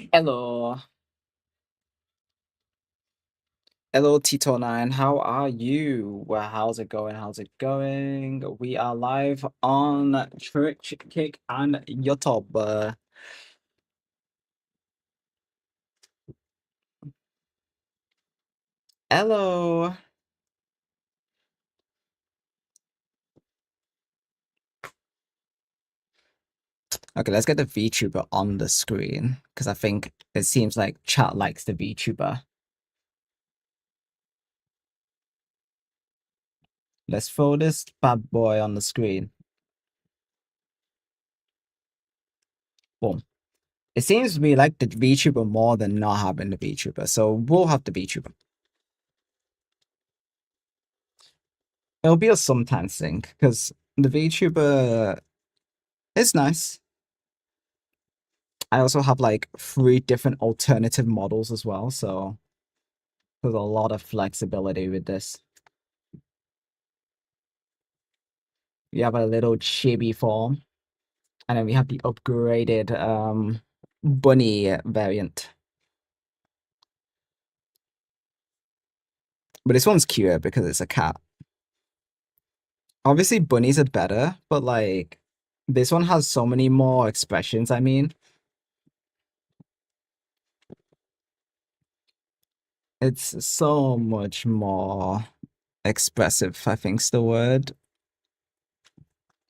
Hello. Hello, Tito9. How are you? Well, how's it going? How's it going? We are live on Twitch, Kick, and YouTube. Hello. Okay, let's get the VTuber on the screen because I think it seems like chat likes the VTuber. Let's throw this bad boy on the screen. Boom. It seems to me like the VTuber more than not having the VTuber, so we'll have the VTuber. It'll be a sometimes thing because the VTuber is nice. I also have like 3 different alternative models as well, so there's a lot of flexibility with this. We have a little chibi form, and then we have the upgraded bunny variant. But this one's cuter because it's a cat. Obviously, bunnies are better, but like this one has so many more expressions. I mean, it's so much more expressive, I think's the word.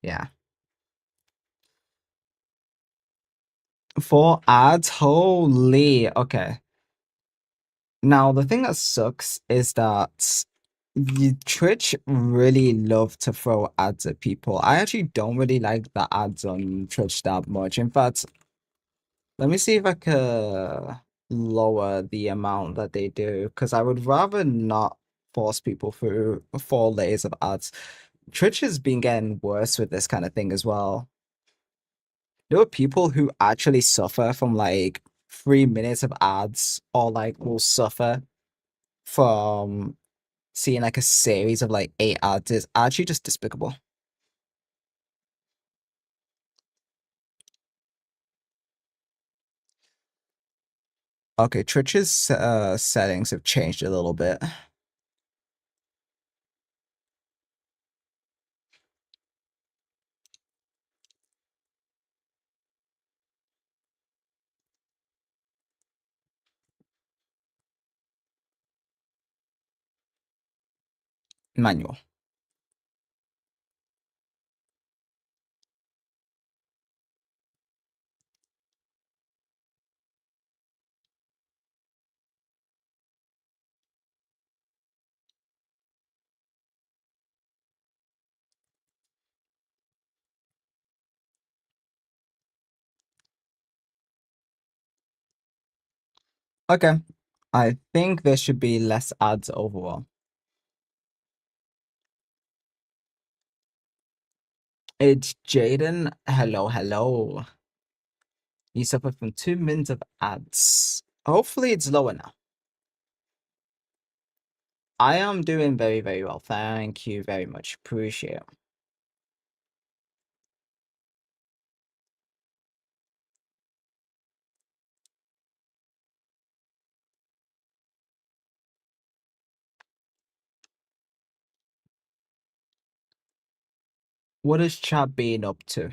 Yeah. For ads, holy, okay. Now, the thing that sucks is that Twitch really love to throw ads at people. I actually don't really like the ads on Twitch that much. In fact, let me see if I could lower the amount that they do, because I would rather not force people through 4 layers of ads. Twitch has been getting worse with this kind of thing as well. There are people who actually suffer from like 3 minutes of ads, or like will suffer from seeing like a series of like 8 ads is actually just despicable. Okay, Twitch's settings have changed a little bit. Manual. Okay, I think there should be less ads overall. It's Jaden. Hello, hello. You suffer from 2 minutes of ads. Hopefully it's lower now. I am doing very, very well. Thank you very much. Appreciate it. What is chat being up to?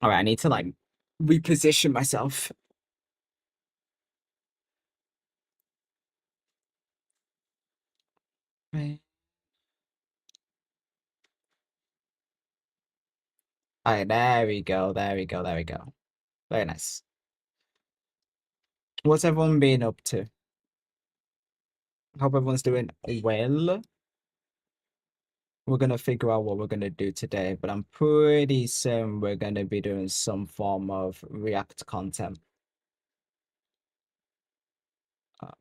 All right, I need to like reposition myself. Right. All right, there we go. There we go. There we go. Very nice. What's everyone been up to? Hope everyone's doing well. We're gonna figure out what we're gonna do today, but I'm pretty certain we're gonna be doing some form of React content. Uh,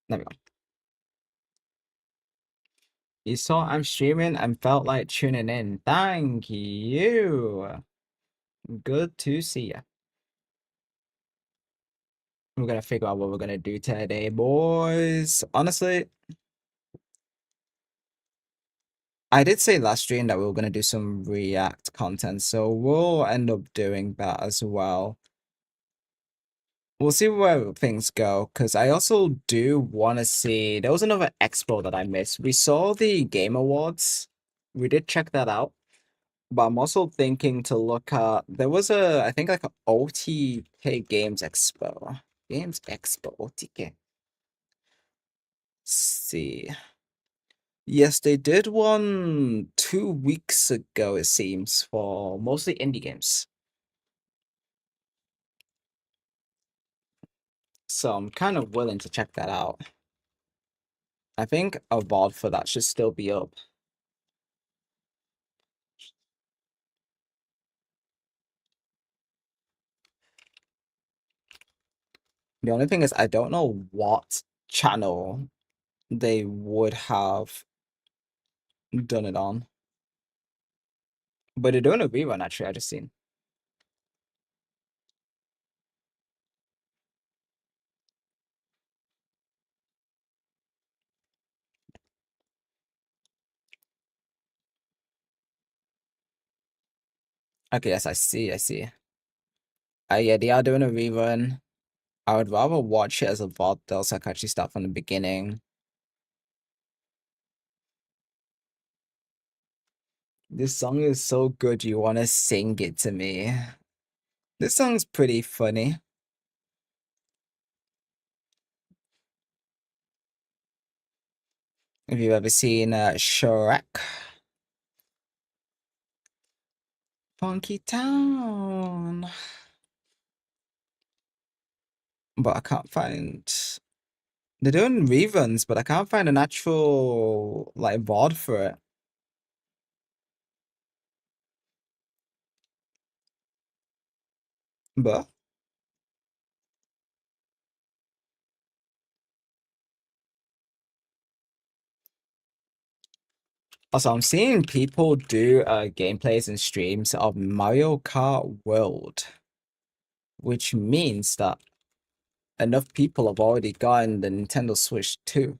there we go. You saw I'm streaming and felt like tuning in. Thank you. Good to see you. We're gonna figure out what we're gonna do today, boys. Honestly, I did say last stream that we were gonna do some React content, so we'll end up doing that as well. We'll see where things go, because I also do want to see. There was another expo that I missed. We saw the Game Awards. We did check that out, but I'm also thinking to look at. There was I think like a OTK Games Expo. Games Expo OTK. See. Yes, they did one 2 weeks ago, it seems, for mostly indie games. So I'm kind of willing to check that out. I think a VOD for that should still be up. The only thing is, I don't know what channel they would have done it on. But they're doing a rerun, actually, I just seen. Okay, yes, I see. Yeah, they are doing a rerun. I would rather watch it as a VOD though, so I can actually start from the beginning. This song is so good, you want to sing it to me. This song's pretty funny. If you've ever seen Shrek. Funky Town. But I can't find. They're doing reruns, but I can't find an actual like VOD for it. But also, I'm seeing people do gameplays and streams of Mario Kart World, which means that enough people have already gotten the Nintendo Switch 2.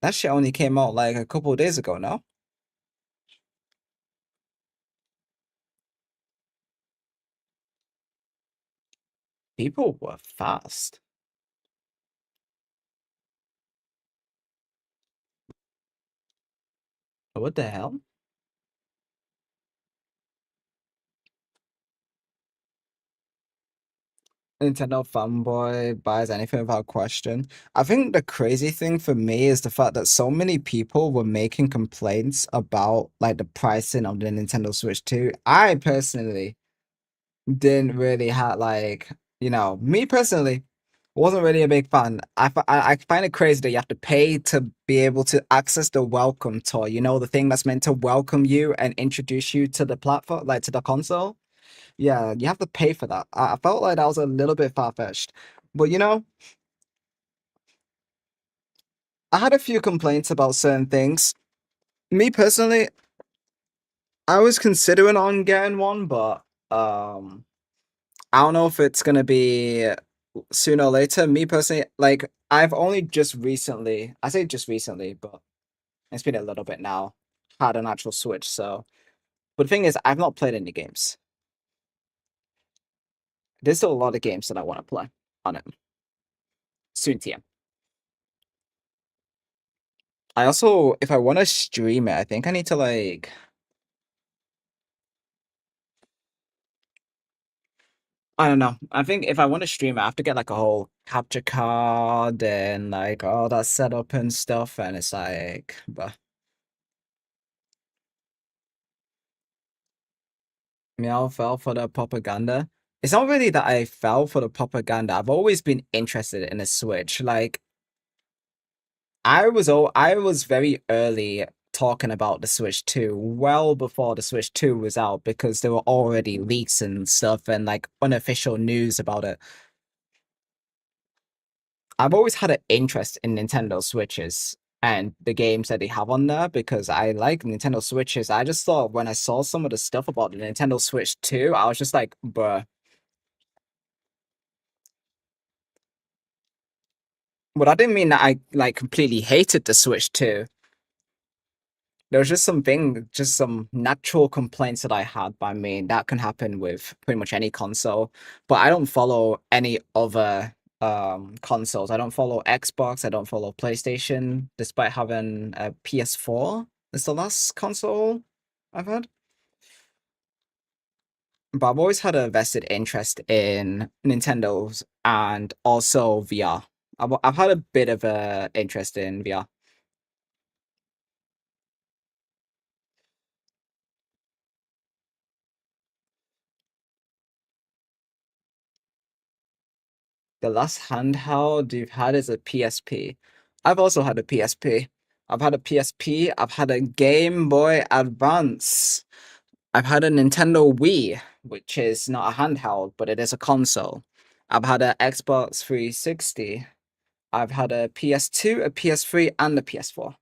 That shit only came out like a couple of days ago now. People were fast. What the hell? Nintendo fanboy buys anything without question. I think the crazy thing for me is the fact that so many people were making complaints about like the pricing of the Nintendo Switch 2. I personally didn't really have like, me personally wasn't really a big fan. I find it crazy that you have to pay to be able to access the welcome tour, the thing that's meant to welcome you and introduce you to the platform, like to the console. Yeah, you have to pay for that. I felt like that was a little bit far-fetched. But I had a few complaints about certain things. Me personally, I was considering on getting one, but I don't know if it's gonna be sooner or later. Me personally, like I've only just recently, I say just recently, but it's been a little bit now, had an actual Switch. So, but the thing is, I've not played any games. There's still a lot of games that I want to play on it. Soon, TM. I also, if I want to stream it, I think I need to like. I don't know. I think if I want to stream it, I have to get like a whole capture card and like all that setup and stuff. And it's like, but Meow fell for the propaganda. It's not really that I fell for the propaganda. I've always been interested in a Switch. Like I was very early talking about the Switch 2, well before the Switch 2 was out, because there were already leaks and stuff and like unofficial news about it. I've always had an interest in Nintendo Switches and the games that they have on there because I like Nintendo Switches. I just thought when I saw some of the stuff about the Nintendo Switch 2, I was just like, bruh. But I didn't mean that I like completely hated the Switch too. There was just some natural complaints that I had by me. That can happen with pretty much any console. But I don't follow any other consoles. I don't follow Xbox, I don't follow PlayStation, despite having a PS4. It's the last console I've had. But I've always had a vested interest in Nintendo's and also VR. I've had a bit of a interest in VR. The last handheld you've had is a PSP. I've also had a PSP. I've had a PSP. I've had a Game Boy Advance. I've had a Nintendo Wii, which is not a handheld, but it is a console. I've had an Xbox 360. I've had a PS2, a PS3, and a PS4.